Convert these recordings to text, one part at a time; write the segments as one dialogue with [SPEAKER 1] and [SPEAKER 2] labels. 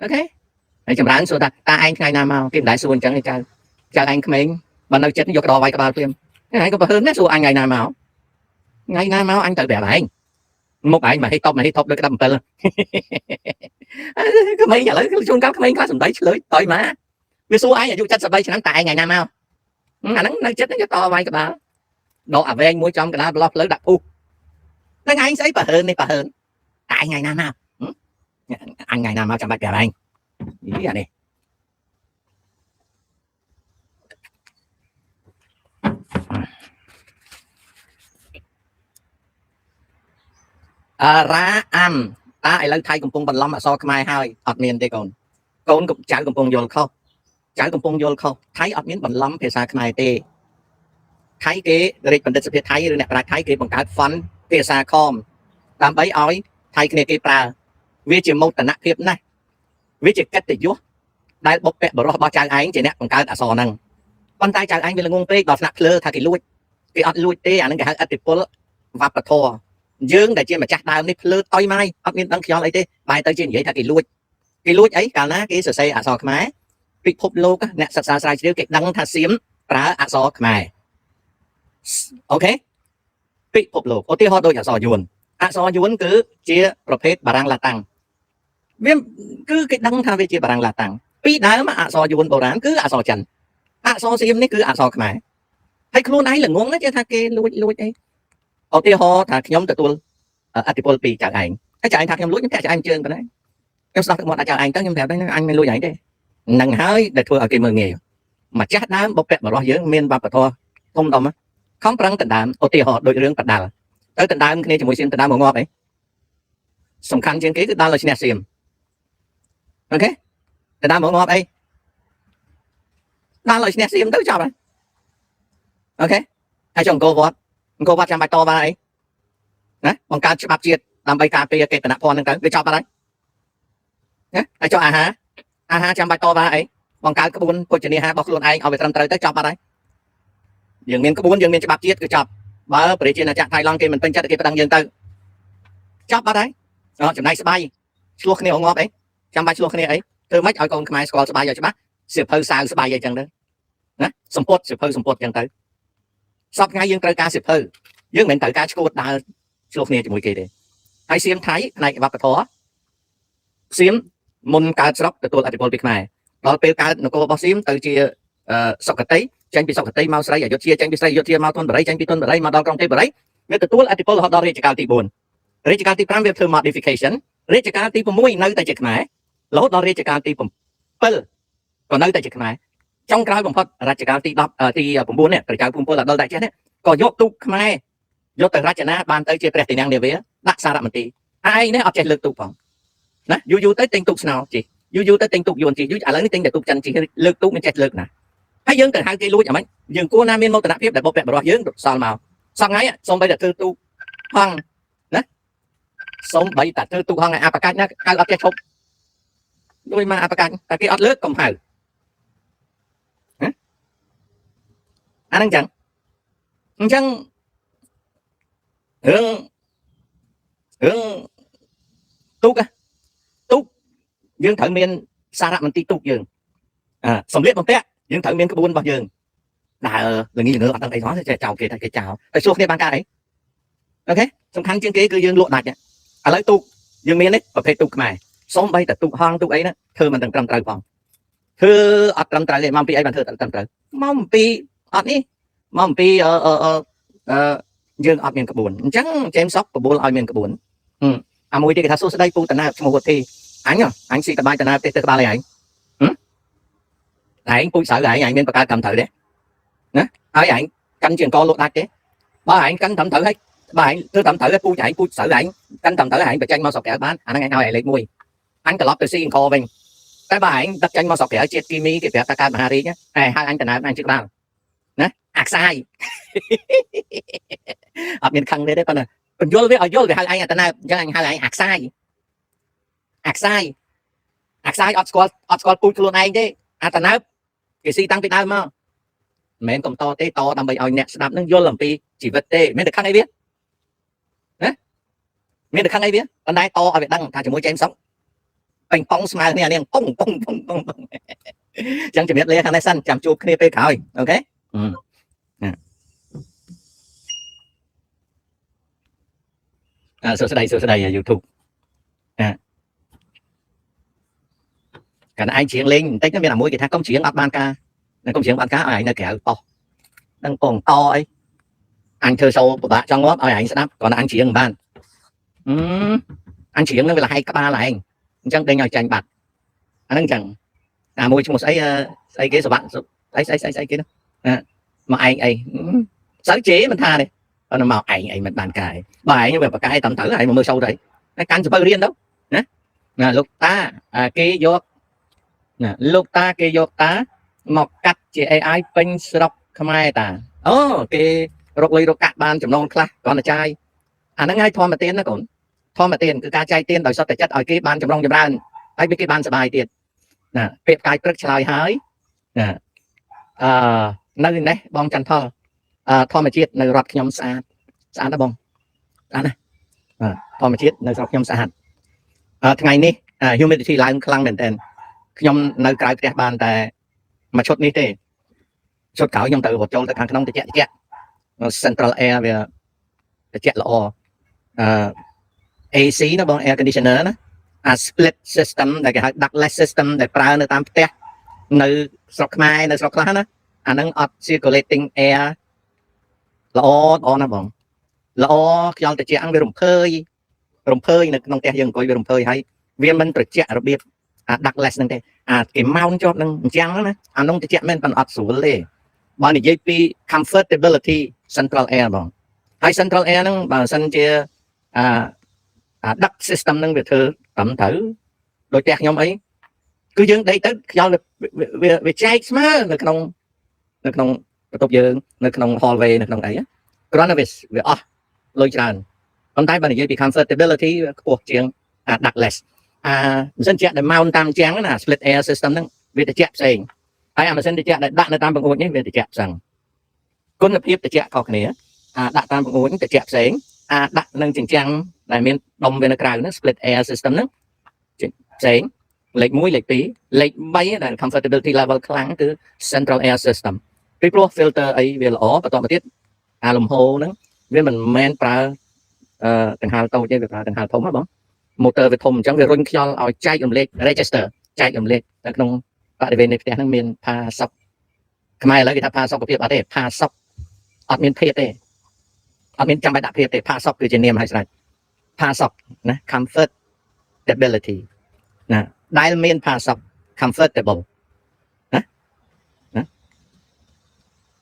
[SPEAKER 1] អូខេហើយចម្រើនសួរថាតាឯងថ្ងៃណាមកគេមិនដែលសួរអញ្ចឹងទេចៅឯងក្មេងបើនៅចិត្តយកក្តោវាយក្បាលព្រាមឯងក៏ប្រហែលណាសួរអញថ្ងៃណាមកអញទៅប្រាប់ឯងមុខឯងមកហេតុតបដូចក្តាប់7ក្មេងឥឡូវជួនកាលក្មេងខ្លះសំដីឆ្លើយតយមកវាសួរឯងអាយុ73ឆ្នាំតាឯងថ្ងៃណាមកអាហ្នឹងនៅចិត្តយកតវាយក្បាលដកអាវែងមួយចំកណ្ដាលប្រឡោះផ្លូវដាក់ពុះហ្នឹងឯងស្អីប្រហែលនេះប្រហែលតាឯងថ្ងៃណាមកអញថ្ងៃណាមកចាំបាច់ប្រាប់ឯងអានេះរ៉ាអាំតាឥឡូវថៃកំពុងបន្លំអក្សរខ្មែរហើយអត់មានទេកូនចៅកំពុងយល់ខុសថៃអត់មានបន្លំភាសាខ្មែរទេថៃគេរាជបណ្ឌិតសភាថៃឬអ្នកប្រាជ្ញថៃគេបង្កើត font ភាសាខមដើម្បីឲ្យថៃគ្នាគេប្រើវាជាមោទនភាពណាស់វាជាកិត្តិយសដែលបុព្វបុរសរបស់ចៅឯងជាអ្នកបង្កើតអក្សរហ្នឹងប៉ុន្តែចៅឯងវាល្ងងពេកដល់ថ្នាក់ភ្លើថាគេលួចគេអត់លួចទេអាហ្នឹងគេហៅឥទ្ធិពលវប្បធម៌យើងដែលជាម្ចាស់ដើមនេះភ្លើតយម៉ាយអត់មានដឹងខ្យល់អីទេបែរទៅជានិយាយថាគេលួចអីកាលណាគេសរសេរអក្សរខ្មែរពិភពលោកអ្នកសិក្សាស្រាវជ្រាវគេដឹងថាសៀមប្រើអក្សរខ្មែរអូខេពិភពលោកឧទាហរណ៍ដូចអក្សរយួនគឺជាប្រភេទបារាំងឡាតាំងវាគឺគេដឹងថាវាជាបារាំងឡាតាំងពីដើមអក្សរយួនបុរាណគឺអក្សរចិនអក្សរសៀមនេះគឺអក្សរខ្មែរហើយខ្លួនឯងល្ងងណាចេះថាគេលួចអីឧទាហរណ៍ថាខ្ញុំទទួលអធិពលពីចៅឯងហើយចៅឯងថាខ្ញុំលួចខ្ញុំតែចៅឯងជើងប៉ុណ្ណាខ្ញុំស្ដាប់ទឹកមាត់ចៅឯងទៅខ្ញុំប្រាប់ថាអញមិនលួចឯងទេនឹងហើយដែលធ្វើឲ្យគេមើលងាយម្ចាស់ដើមបុព្វបុរសយើងមានវប្បធម៌ធំដុំខំប្រឹងដណ្ដើមឧទាហរណ៍ដូចរឿងបដាល់ទៅដណ្ដើមគ្នាជាមួយសៀមដណ្ដើមមកងាប់អីសំខាន់ជាងគេគឺដល់ឲ្យឈ្នះសៀមអូខេដណ្ដើមមកងាប់អីដល់ឲ្យឈ្នះសៀមទៅចប់ហើយអូខេហើយចុះអង្គរវត្តចាំបាច់តបានអីណាបង្កើតច្បាប់ជាតិដើម្បីការពារកេតនភ័ណ្ឌហ្នឹងទៅវាចប់បាត់ហើយណាហើយចុះអាហារចាំបាច់តបានអីបង្កើតក្បួនពុជនីហារបស់ខ្លួនឯងឲ្យវាត្រឹមត្រូវទៅចប់បាត់ហើយយើងមានក្បួនយើងមានច្បាប់ជាតិគឺចប់បើប្រជាណាចក្រថៃឡង់គេមិនពេញចិត្តគេប្តឹងយើងទៅចប់បាត់ហើយចំណែកស្បៃឆ្លោះគ្នាងាប់អីចាំបាច់ឆ្លោះគ្នាអីធ្វើម៉េចឲ្យកូនខ្មែរស្គាល់ស្បៃឲ្យច្បាស់សៀវភៅសាវស្បៃអីចឹងទៅណាសម្ពុតសៀវភៅសម្ពុតចឹងទៅសពថ្ងៃយើងត្រូវការសៀវភៅយើងមិនមែនត្រូវការឈួតដើរឆ្លោះគ្នាជាមួយគេទេហើយសៀមថៃផ្នែកវប្បធម៌សៀមមុនកើតស្រុកទទួលឥទ្ធិពលពីខ្មែរដល់ពេលកើតនគររបស់សៀមទៅជាសុគតិចេញពីសុគតិមកស្រីអយុធ្យាចេញពីស្រីអយុធ្យាមកទុនបរិយចេញពីទុនបរិយមកដល់ក្រុងទេពបរិយវាទទួលឥទ្ធិពលរហូតដល់រាជកាលទី4រាជកាលទី5វាធ្វើ modification រាជកាលទី6នៅតែជាខ្មែររហូតដល់រាជកាលទី7ក៏នៅតែជាខ្មែរចុងក្រោយបំផុតរាជកាលទី10ទី9នេះព្រះចៅភូមិពលអដុលតែចេះនេះក៏យកទូកខ្មែរយកទៅរចនាបានទៅជាព្រះទីនាំងនាវាដាក់សារមន្ទីរឯងនេះអត់ចេះលើកទូកផងណាយូរទៅទិញទូកស្នោជិះយូរទៅទិញទូកយួនជិះឥឡូវនេះទិញតែទូកចិនជិះលើកទូកមិនចេះលើកណាហើយយើងទៅហៅគេលួចអាម៉េចយើងគួរណាមានមោទនភាពដែលបុព្វបុរសយើងសល់មកសប្ងៃសូមបីតែធ្វើទូកហងណាសូមបីតែធ្វើទូកហងឲ្យអបកាច់ណាហៅអត់ចេះឈប់ដូចមកអបកាច់តែគេអត់លើកកុំហៅអាហ្នឹងចឹងអញ្ចឹងរឿងទូកយើងត្រូវមានសារមន្ទីរទូកយើងសម្លៀកបំពាក់យើងត្រូវមានក្បួនរបស់យើងដើរល្ងីល្ងើអត់ដឹងអីផងចេះចោលគេថាគេចោលតែឆ្លោះគ្នាបានកើតអីអូខេសំខាន់ជាងគេគឺយើងលក់ដាច់ឥឡូវទូកយើងមាននេះប្រភេទទូកខ្មែរសូមបីតែទូកហងទូកអីណាធ្វើមិនត្រឹមត្រូវផងធ្វើអត់ត្រឹមត្រូវទេមកពីអីបានធ្វើត្រឹមត្រូវមកពីអត់នេះមកពីយើងអត់មានក្បួនអញ្ចឹងជេមសុកបបួលឲ្យមានក្បួនអាមួយទៀតគេថាសួស្ដីពូតាណាឈ្មោះវុធីអញស៊ីតបាយតាណាទេទៅក្បាលឯងឯងពូចស្រូវឯងមានបកកើតកម្មត្រូវទេណាហើយឯងកាន់ជាអង្គលក់ដាច់ទេបើឯងកាន់ត្រឹមត្រូវហើយបើឯងធ្វើត្រឹមត្រូវហើយពូចឯងពូចស្រូវឯងកាន់ត្រឹមត្រូវឯងបញ្ចេញមកស្រុកក្រៅបានអាហ្នឹងឯងឲ្យឯងលេខ1អញត្រឡប់ទៅស៊ីអង្គវិញតែបើឯងដឹកចេញមកស្រុកក្រៅជាតិគីមីគេប្រាប់ថាកើតមហារាជហើយហៅអញតាណាអញជិះក្បាលណាអាខ្សាយអត់មានខឹងទេប៉ុន្តែបញ្យល់វាឲ្យយល់វាហៅឯងតាណាអញ្ចឹងអញហៅឯងអាខ្សាយអត់ស្គាល់ពូជខ្លួនឯងទេអាតាណាគេស៊ីតាំងពីដើមមកមិនមែនកុំតទេតដើម្បីឲ្យអ្នកស្ដាប់នឹងយល់អំពីជីវិតទេមានតែខឹងអីវាណាមានតែខឹងអីវាប៉ុន្តែតឲ្យវាដឹងថាជាមួយជេមសុក bành bong smile này nè bong bong bong bong bong chẳng chỉ biết lấy khăn này săn chạm chụp kia pe khởi ok số đây YouTube cả ai chuyện lên tích nó biết là mỗi cái thằng công chuyện ấp ban ca công chuyện ban cá ai nó kẹo to đang còn to ấy anh thơ sâu của bạn trong ngót anh sẽ đáp còn anh chuyện ban anh chuyện nó là hay các ba là anh chẳng đây nhờ tranh bạc anh chẳng môi trong một cái số bạn ấy kia đó mà anh sáng chế mình tha này nó màu anh mình bàn cài bài như vậy và cái tầm tử này mà mưa sâu đấy cái canh super riêng đâu nè lúc ta cái vô lúc ta cái vô ta một cách chị AI pin sọc không ai ta cái rục ly rục cắt ban chấm non class còn là trai nó ngay thò mà tiền nó cũng thò mà tiền cứ ca trai tiền đòi sao tại chất ở cái ban chấm non chấm ban ai biết cái ban sẽ bài tiền nè việc cài rất chài hái nè nơi này bong chân thò thò mà chết nơi rọt nhóm xa đó bong này thò mà chết nơi rọt nhóm xa ngày ní humidity lại khăng mình tên nhóm nơi cái ban tại mà chốt ní thế chốt cảo nhóm từ một chỗ tới càng nông thì chạy central air về chạy lọ AC nó bằng air conditioner nó split system để cái ductless system để pra nơi tam tét nơi sọc mai nơi sọc lá nó nó circulating air lọ nó bằng lọ cho để chạy ăn về rồng phơi nơi nông tét dừng coi về rồng phơi hay viên mình tự chạy rồi biết ductless nên cái mount cho nó trắng nó nông chạy men còn xuống lên bạn này JP comfortability central air bằng hay central air nó bằng sân chia duct system nó về thử tẩm thử đôi tẹt nhóm ấy cứ dưng đây tới do về chạy mà nó không tục dương nó không hallway nó không ấy còn nó về lôi tràn còn tay bạn này JP comfortability cuộc chuyện ductless sân chạy để mount tam trắng là split air system nó về để chạy xây ai mà xin để chạy đặt nơi tam bằng ngôn nhé về để chạy rằng con lập hiệp để chạy có cái này đặt tam bằng ngôn để chạy sáng đặt nâng chỉnh trang đại miền đông về nó split air system nó sáng lệch mũi lệch tí lệch bay là comfortability level kháng từ central air system cái pro filter ấy về lỗ và toàn một tiết lồng hồ nó với mình men pra từng hào tàu chơi về từng hào thống hả bóng motor về thùng chẳng về run cho ở chạy cầm lên register chạy cầm lên trong bạn về này nó miền pha sọc mai lấy cái pha sọc của việc ở đây pha sọc ở miền phê đây ở miền trong bài đạp phê đây pha sọcคือ niệm hay sao pha sọc nè comfortability nè đại miền pha sọc comfortable nè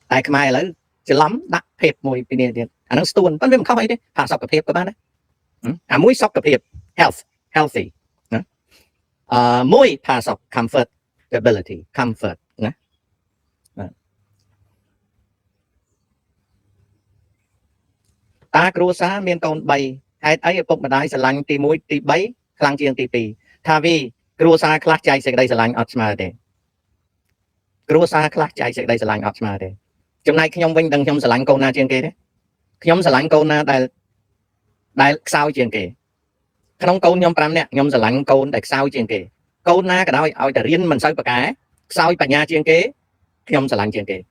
[SPEAKER 1] tại mai lấy chỉ lắm đạp phê mùi bên này nó tuôn vẫn với mình không ấy đấy pha sọc của phê các bạn đấy mũi sọc của phê healthy mũi pha sọc comfort ability comfort nè ta cua xá miền con bay hay ấy cục mà đai sờ lạnh tì mũi tì bấy khang chiêng tì pì tha vi cua xá class chạy sẽ đây sờ lạnh ọt mà để cua xá class chạy sẽ đây sờ lạnh ọt mà để trong này nhom vinh đằng nhom sờ lạnh câu na chiêng kê đấy nhom sờ lạnh câu na đại sao chiêng kê không câu nhom pram nè nhom sờ lạnh câu đại sao chiêng kê câu na cái đó aoแต่ riêng mình sao bạc cá sao bạc nhà chiên kế nhom sờ lạnh chiên kế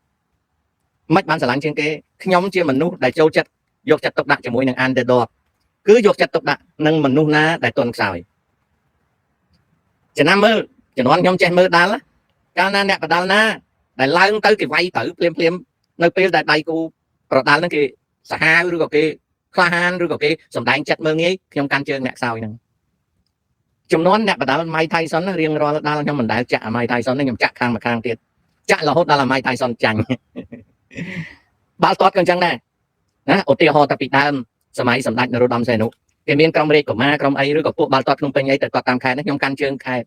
[SPEAKER 1] mất ban sờ lạnh chiên kế nhom chia mình nu đại châu chặt dục chặt tốc đạn cho mỗi nàng underdog cứ dục chặt tốc đạn nâng mình nu na đại tuần sài chỉ nam mơ chỉ nói nhom chen mơ đá lá cao na nè đá na đại lai tới cái vay tử plem nơi pe đại đại cô đá nó kia sa ha rồi có kia khoa han rồi có kia sầm đánh chặt mơงี้nhom can chơi nè sao nè chúng nó nè và mai thay son nó riêng rồi đa cho mình đã chạ mai thay son nó nhầm chạ khang mà khang tiền chạ là hốt đa là mai thay son chành bao toát con chăng này nè ở tiêu ho tập bị đam sớm ấy sớm đánh rồi đâm xe nụ cái miếng cong của ma cong ấy rồi có cuộc bao toát không bên ấy từ toát tam khai nó nhom căn chương khai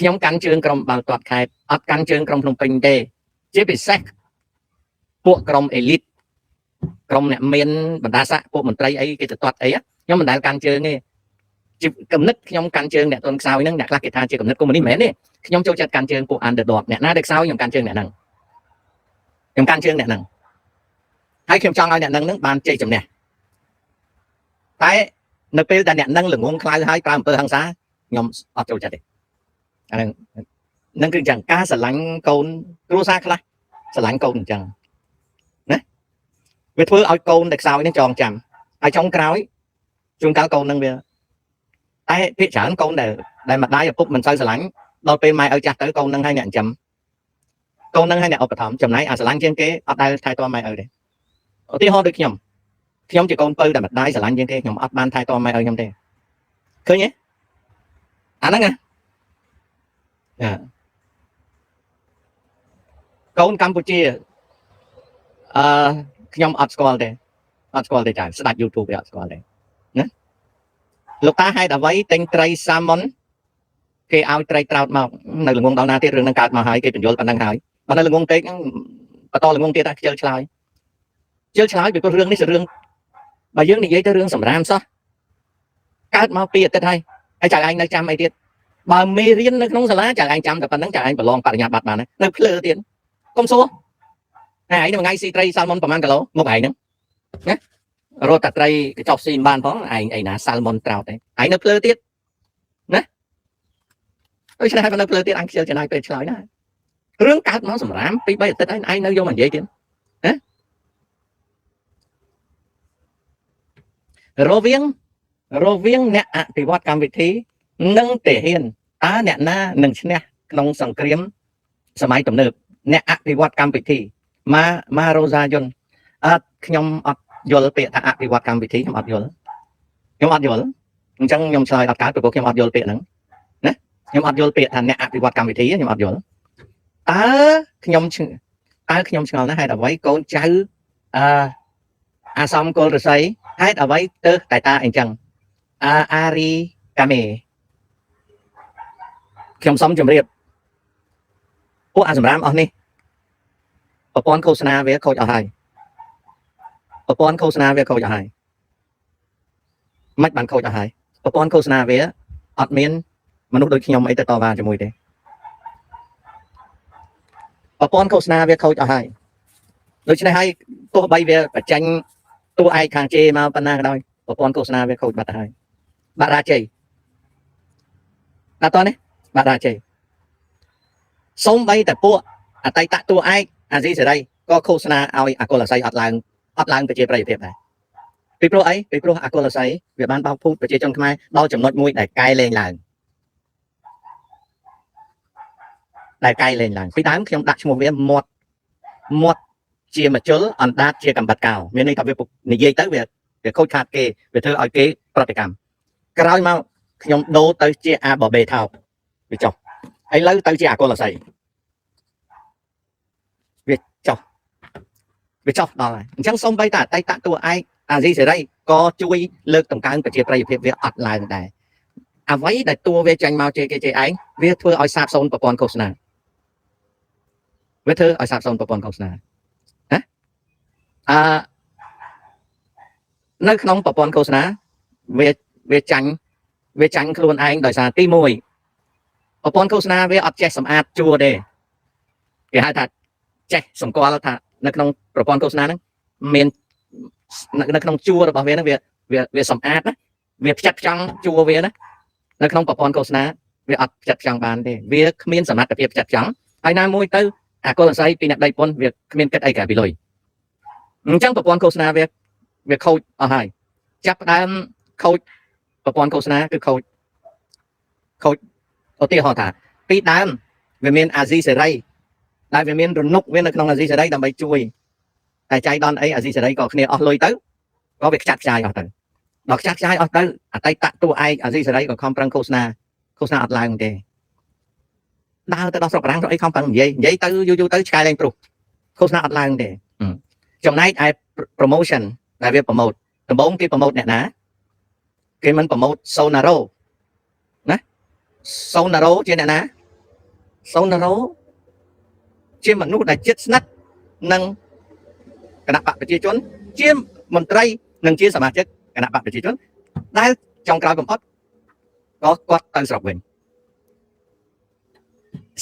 [SPEAKER 1] nhom căn chương cong bao toát khai ấp căn chương cong không bên đây chế bị sách cuộc cong elite cong nè miên bẩn đa sạ cuộc mình tây ấy cái từ toát ấy á nhóm mình đã căn chương nghe cầm nứt nhóm can chương nè tuần sau nó nhạc là cái tha chơi cầm nứt của mình đi mẹ nè nhóm châu chặt can chương của underdog nè na được sao nhóm can chương nè nằng nhóm can chương nè nằng hay khi trong ai nè nằng nước bàn chơi chậm nè tại nơi pe đã nè nằng lửng ngôn khai hai trăm per hàng xa nhom ở chỗ chặt đấy nâng kinh chẳng ca sả lánh côn rô xa khla sả lánh côn chẳng nè về thưa ở côn đặc sao nó tròn chậm ở trong cáo chung cáo côn nâng về ai biết chả côn để mặt đáy phúc mình soi sả lánh đôi bên mai ở chặt tới côn nâng hai ngàn chậm côn nâng hai ngàn ở thỏm chậm này sả lánh trên kế ở đây thay to mai ở đây ở tí ho được nhầm nhom chỉ côn pư để mặt đáy sả lánh trên kế nhom ở ban thay to mai ở nhom đây khơi nhé anh đó nghe côn Campuchia ខ្ញុំអត់ស្គាល់ទេចាស្ដាប់ YouTube ទេអត់ស្គាល់ទេណាលោកតាហេតុអ្វីទិញត្រីសាម៉ុនគេឲ្យត្រីត្រោតមកនៅល្ងងដល់ណាទៀតរឿងនឹងកើតមកហើយគេបញ្យល់ប៉ុណ្ណឹងហើយបើនៅល្ងងពេកបន្តល្ងងទៀតខ្ជិលឆ្លើយពីព្រោះរឿងនេះជារឿងបើយើងនិយាយទៅរឿងសម្រាមសោះកើតមកពីអាទិត្យហើយចៅឯងនៅចាំអីទៀតបើមេរៀននៅក្នុងសាលាចៅឯងចាំតែប៉ុណ្ណឹងចៅឯងប្រឡងបរិញ្ញាបត្របាននៅភ្លើទៀតកុំសួរហើយឯងថ្ងៃស៊ីត្រីសាល់ម៉ុនប្រហែលគីឡូមកឯងហ្នឹងណារត់តែត្រីកញ្ចប់ស៊ីបានផងឯងអីណាសាល់ម៉ុនត្រោតឯងនៅភ្លើទៀតណាដូច្នេះហើយនៅភ្លើទៀតអញខ្ជិលចំណាយពេលឆ្លើយណារឿងកើតមកសម្រាមពី3អាទិត្យឯងនៅយកមកនិយាយទៀតណារវាងអ្នកអភិវឌ្ឍកម្មវិធីនិងទាហានតើអ្នកណានឹងឈ្នះក្នុងសង្គ្រាមសម័យទំនើបអ្នកអភិវឌ្ឍកម្មវិធីម៉ារ៉ូសាយុនខ្ញុំអត់យល់ពាក្យថាអភិវឌ្ឍកម្មវិធីខ្ញុំអត់យល់អញ្ចឹងខ្ញុំឆ្លើយអត់កើតព្រោះខ្ញុំអត់យល់ពាក្យហ្នឹងណាខ្ញុំអត់យល់ពាក្យថាអ្នកអភិវឌ្ឍកម្មវិធីខ្ញុំអត់យល់តើខ្ញុំឆ្ងល់ណាស់ហេតុអ្វីកូនចៅអាសំកុលរស័យហេតុអ្វីទៅតែតាអញ្ចឹងអារីកាមេខ្ញុំសូមជម្រាបពួកអាសម្រាមអស់នេះប្រព័ន្ធឃោសនាវាខូចអស់ហើយមិនបានខូចអស់ហើយប្រព័ន្ធឃោសនាវាអត់មានមនុស្សដូចខ្ញុំអីទៅតវ៉ាជាមួយទេប្រព័ន្ធឃោសនាវាខូចអស់ហើយដូច្នេះហើយទោះបីវាបញ្ចេញតួឯកខាងជេមកប៉ុណ្ណាក៏ដោយប្រព័ន្ធឃោសនាវាខូចបាត់ទៅហើយបាត់រាជ័យដល់តនេះបាត់រាជ័យសូម្បីតែពួកអតីតតួឯកអាស៊ីសេរីក៏ឃោសនាឲ្យអកុលអាស័យអត់ឡើងប្រជាប្រិយភាពដែរពីព្រោះអីពីព្រោះអកុលអាស័យវាបានបោកពូជប្រជាជនខ្មែរដល់ចំណុចមួយដែលកែលែងឡើងពីដើមខ្ញុំដាក់ឈ្មោះវាមាត់ជាមជុលអណ្ដាតជាកំបត្តិកោមានន័យថាវានិយាយទៅវាខូចខាតគេវាធ្វើឲ្យគេប្រតិកម្មក្រោយមកខ្ញុំដូរទៅជាអាបបេថោវាចុះឥឡូវទៅជាអកុលអាស័យវាចុះដល់ហើយអញ្ចឹងសូម្បីតែអតីតតួឯកអាស៊ីសេរីក៏ជួយលើកតម្កើងប្រជាប្រិយភាពវាអត់ឡើងដែរអ្វីដែលតួវាចាញ់មកគេឯងវាធ្វើឲ្យសាបសូន្យប្រព័ន្ធឃោសនាណានៅក្នុងប្រព័ន្ធឃោសនាវាចាញ់ខ្លួនឯងដោយសារទី1ប្រព័ន្ធឃោសនាវាអត់ចេះសម្អាតជួរទេគេហៅថាចេះសម្គាល់ថានៅក្នុងប្រព័ន្ធឃោសនាហ្នឹងមាននៅក្នុងជួររបស់វាហ្នឹងវាសម្អាតណាវាផ្ចិតផ្ចង់ជួរវាណានៅក្នុងប្រព័ន្ធឃោសនាវាអត់ផ្ចិតផ្ចង់បានទេវាគ្មានសមត្ថភាពផ្ចិតផ្ចង់ហើយណាមួយទៅអាកុលអាស័យពីអ្នកដៃពុនវាគ្មានគិតអីក្រៅពីលុយអញ្ចឹងប្រព័ន្ធឃោសនាវាខូចអស់ហើយចាប់ផ្ដើមខូចប្រព័ន្ធឃោសនាគឺខូចឧទាហរណ៍ថាពីដើមវាមានអាស៊ីសេរីដែលវាមានរនុកវានៅក្នុងអាស៊ីសេរីដើម្បីជួយតែចៃដន្យអីអាស៊ីសេរីក៏គ្នាអស់លុយទៅក៏វាខ្ចាត់ខ្ចាយអស់ទៅដល់ខ្ចាត់ខ្ចាយអស់ទៅអតីតតួឯកអាស៊ីសេរីក៏ខំប្រឹងឃោសនាអត់ឡើងទេដើរទៅដល់ស្រុកបារាំងអីខំប្រឹងនិយាយទៅយូរទៅឆ្កែលែងព្រុសឃោសនាអត់ឡើងទេចំណែកឯ promotion ដែលវាប្រម៉ូតដំបូងគេប្រម៉ូតអ្នកណាគេមិនប្រម៉ូតសូណារ៉ូណាសូណារ៉ូជាអ្នកណាសូណារ៉ូជាមនុស្សដែលជិតស្និទ្ធនឹងគណៈបកប្រជាជនជាមន្ត្រីនិងជាសមាជិកគណៈបកប្រជាជនដែលចុងក្រោយបំផុតក៏គាត់ទៅស្រុកវិញ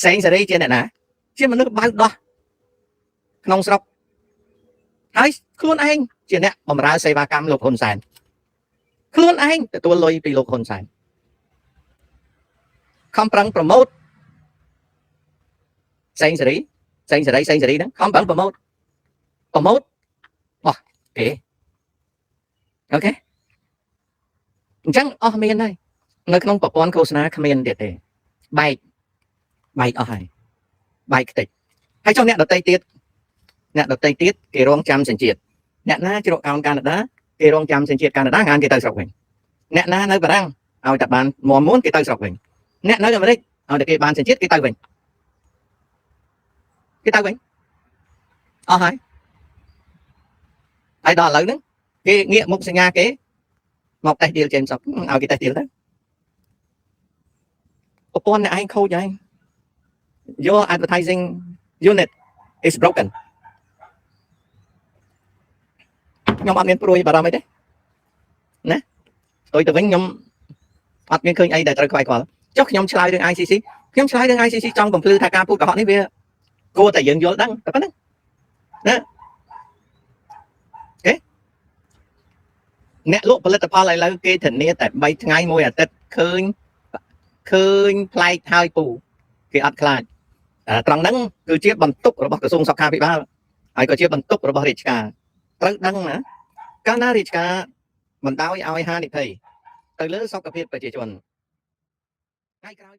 [SPEAKER 1] សេងសេរីជាអ្នកណាជាមនុស្សបើកដោះក្នុងស្រុកហើយខ្លួនឯងជាអ្នកបម្រើសេវាកម្មលោកហ៊ុនសែនខ្លួនឯងទទួលលុយពីលោកហ៊ុនសែន ខំប្រឹងប្រម៉ូតសេងសេរីហ្នឹងខំប្រឹងប្រម៉ូតគេអូខេអញ្ចឹងអស់មានហើយនៅក្នុងប្រព័ន្ធឃោសនាគ្មានទៀតទេបែកអស់ហើយបែកខ្ទេចហើយចុះអ្នកដតីទៀតគេរងចាំសញ្ជាតិអ្នកណាជ្រកកោនកាណាដាគេរងចាំសញ្ជាតិកាណាដាងានគេទៅស្រុកវិញអ្នកណានៅបារាំងឲ្យតែបានមួនគេទៅស្រុកវិញអ្នកនៅអាមេរិកឲ្យតែគេបានសញ្ជាតិគេទៅវិញអស់ហើយដល់ឥឡូវហ្នឹងគេងាកមុខសញ្ញាគេមកតេស្តឌីលចេញស្រុកឲ្យគេតេស្តឌីលទៅប្រព័ន្ធអ្នកឯងខូចហើយ your advertising unit is broken ខ្ញុំអត់មានព្រួយបារម្ភអីទេណាស្ទុយទៅវិញខ្ញុំអត់មានឃើញអីដែលត្រូវខ្វាយខ្វល់ចុះខ្ញុំឆ្លើយរឿង ICC ចង់បំភ្លឺថាការពូតកុហកនេះវាគួរតែយើងយល់ដឹងតែប៉ុណ្្នឹងណាអូខេអ្នកលក់ផលិតផលឥឡូវគេធានាតែ3ថ្ងៃ1អាទិត្យឃើញផ្លែកហើយពូគេអត់ខ្លាចត្រង់ហ្នឹងគឺជាបន្ទុករបស់ក្រសួងសុខាភិបាលហើយក៏ជាបន្ទុករបស់រាជការត្រូវដឹងណាកាលណារាជការមិនដោយឲ្យហានិភ័យទៅលើសុខភាពប្រជាជនថ្ងៃក្រោយ